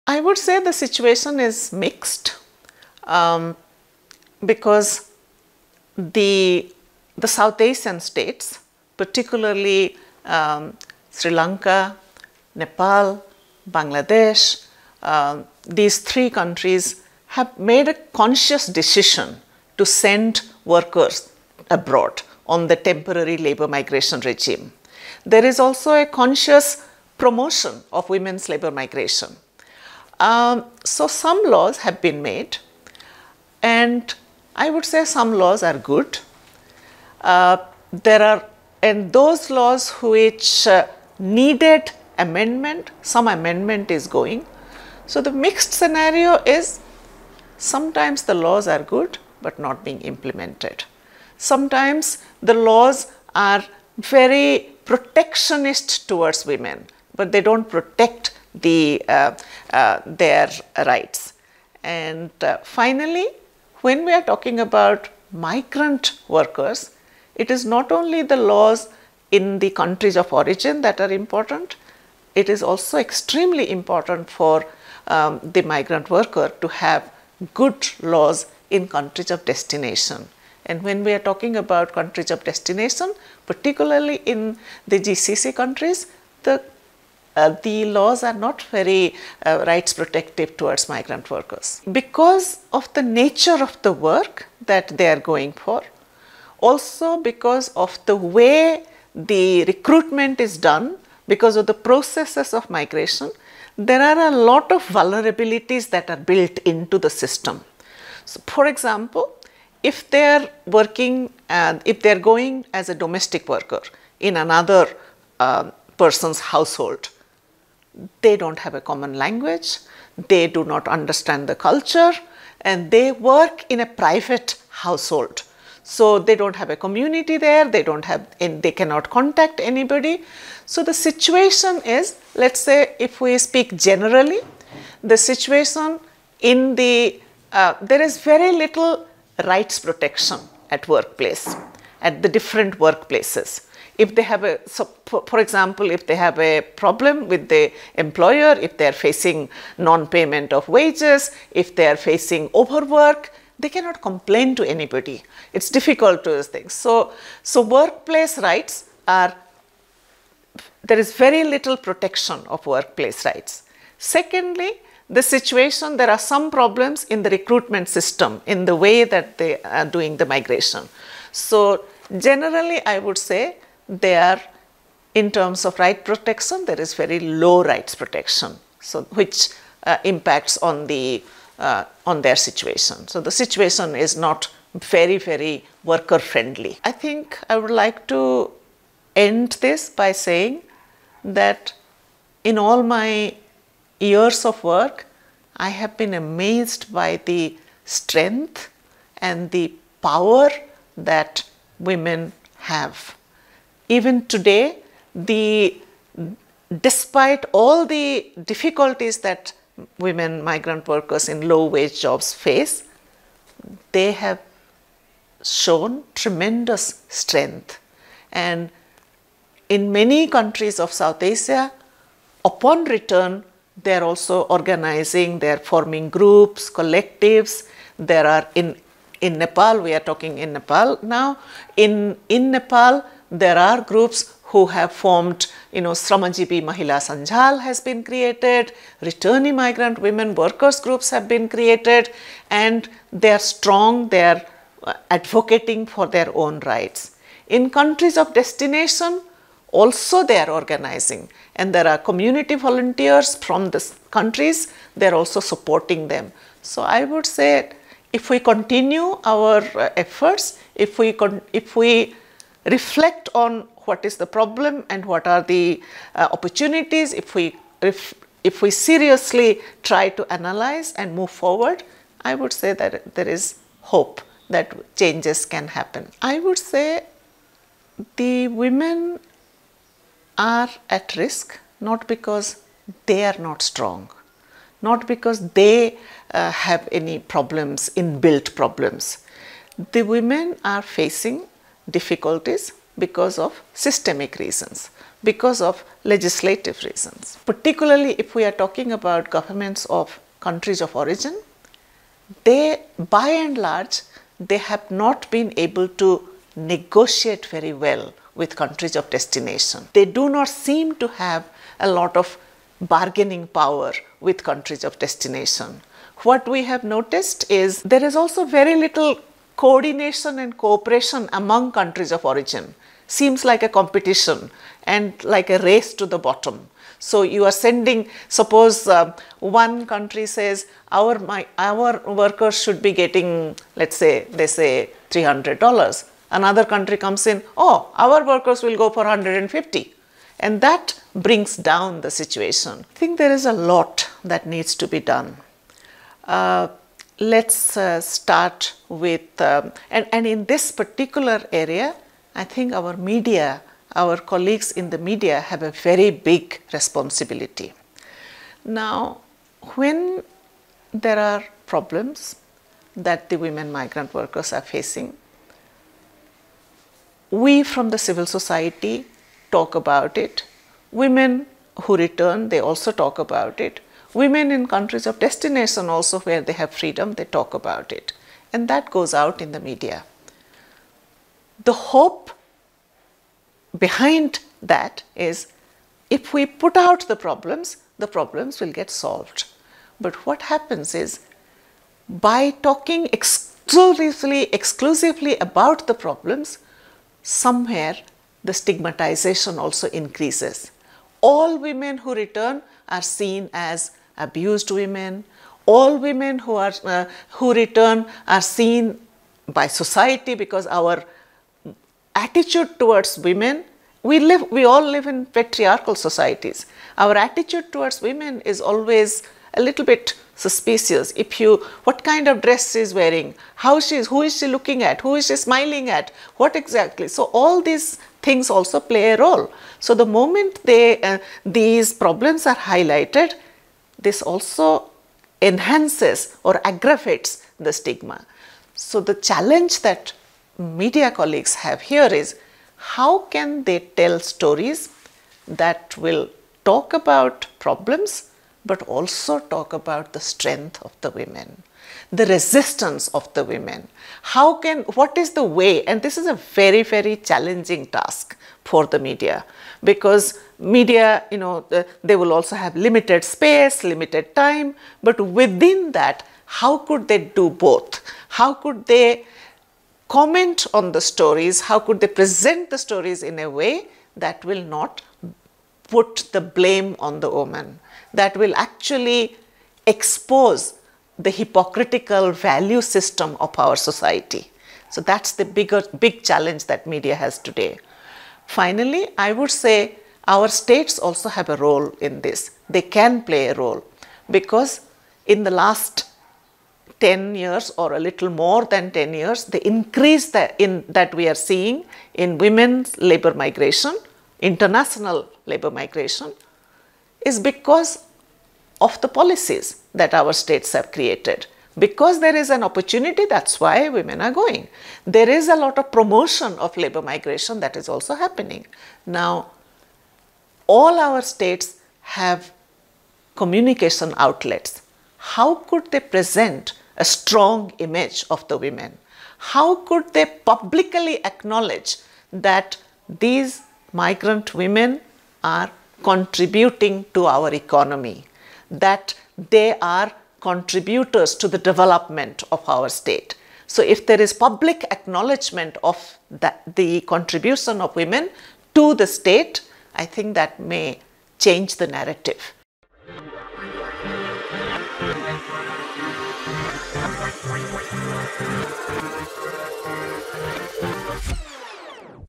I would say the situation is mixed because the South Asian states, particularly Sri Lanka, Nepal, Bangladesh, these three countries have made a conscious decision to send workers abroad on the temporary labor migration regime. There is also a conscious promotion of women's labor migration. So some laws have been made, and I would say some laws are good. And those laws which needed amendment, some amendment is going. So the mixed scenario is sometimes the laws are good but not being implemented. Sometimes the laws are very protectionist towards women, but they don't protect their rights. And finally, when we are talking about migrant workers, it is not only the laws in the countries of origin that are important, it is also extremely important for the migrant worker to have good laws in countries of destination. And when we are talking about countries of destination, particularly in the GCC countries, the laws are not very rights protective towards migrant workers. Because of the nature of the work that they are going for, also because of the way the recruitment is done, because of the processes of migration, there are a lot of vulnerabilities that are built into the system. So, for example, if they are working and if they are going as a domestic worker in another person's household, they don't have a common language, they do not understand the culture, and they work in a private household. So they don't have a community there, they cannot contact anybody. So the situation is, let's say if we speak generally, the situation in there is very little rights protection at workplace, at the different workplaces. If they have for example, if they have a problem with the employer, if they are facing non-payment of wages, if they are facing overwork, they cannot complain to anybody. It's difficult to things. So workplace rights there is very little protection of workplace rights. Secondly, the situation, there are some problems in the recruitment system, in the way that they are doing the migration. So generally, I would say they are, in terms of right protection, there is very low rights protection, so which impacts on their situation. So the situation is not very, very worker friendly. I think I would like to end this by saying that in all my years of work, I have been amazed by the strength and the power that women have. Even today, despite all the difficulties that women migrant workers in low wage jobs face, they have shown tremendous strength. And in many countries of South Asia, upon return, they are also organizing, they are forming groups, collectives. There are in Nepal, we are talking in Nepal now, in Nepal, there are groups who have formed, Sramajibi Mahila Sanjal has been created, returning migrant women workers groups have been created, and they are strong, they are advocating for their own rights. In countries of destination, also they are organizing, and there are community volunteers from the countries, they are also supporting them. So I would say, if we continue our efforts, if we reflect on what is the problem and what are the opportunities, if we seriously try to analyze and move forward, I would say that there is hope that changes can happen. I would say the women are at risk not because they are not strong, not because they have any problems, inbuilt problems. The women are facing difficulties because of systemic reasons, because of legislative reasons. Particularly if we are talking about governments of countries of origin, they, by and large, they have not been able to negotiate very well with countries of destination. They do not seem to have a lot of bargaining power with countries of destination. What we have noticed is there is also very little coordination and cooperation among countries of origin. Seems like a competition and like a race to the bottom. So you are sending, suppose one country says our workers should be getting, let's say, they say $300. Another country comes in, oh, our workers will go for 150. And that brings down the situation. I think there is a lot that needs to be done. Let's start with, and in this particular area, I think our media, our colleagues in the media have a very big responsibility. Now, when there are problems that the women migrant workers are facing, we from the civil society talk about it. Women who return, they also talk about it. Women in countries of destination also, where they have freedom, they talk about it. And that goes out in the media. The hope behind that is if we put out the problems will get solved. But what happens is, by talking exclusively about the problems, somewhere the stigmatization also increases. All women who return are seen as abused women. All women who return are seen by society, because our attitude towards women, we all live in patriarchal societies. Our attitude towards women is always a little bit suspicious. What kind of dress she is wearing, who is she looking at, who is she smiling at, what exactly. So all these things also play a role. So the moment these problems are highlighted, this also enhances or aggravates the stigma. So the challenge that media colleagues have here is, how can they tell stories that will talk about problems but also talk about the strength of the women, the resistance of the women. What is the way, and this is a very, very challenging task for the media, because media, they will also have limited space, limited time, but within that, how could they do both? How could they comment on the stories? How could they present the stories in a way that will not put the blame on the woman, that will actually expose the hypocritical value system of our society? So that's the big challenge that media has today. Finally, I would say our states also have a role in this. They can play a role, because in the last 10 years or a little more than 10 years, the increase that we are seeing in women's labor migration, international labor migration, is because of the policies that our states have created. Because there is an opportunity, that's why women are going. There is a lot of promotion of labor migration that is also happening. Now, all our states have communication outlets. How could they present a strong image of the women? How could they publicly acknowledge that these migrant women are contributing to our economy, that they are contributors to the development of our state? So if there is public acknowledgement of the contribution of women to the state, I think that may change the narrative.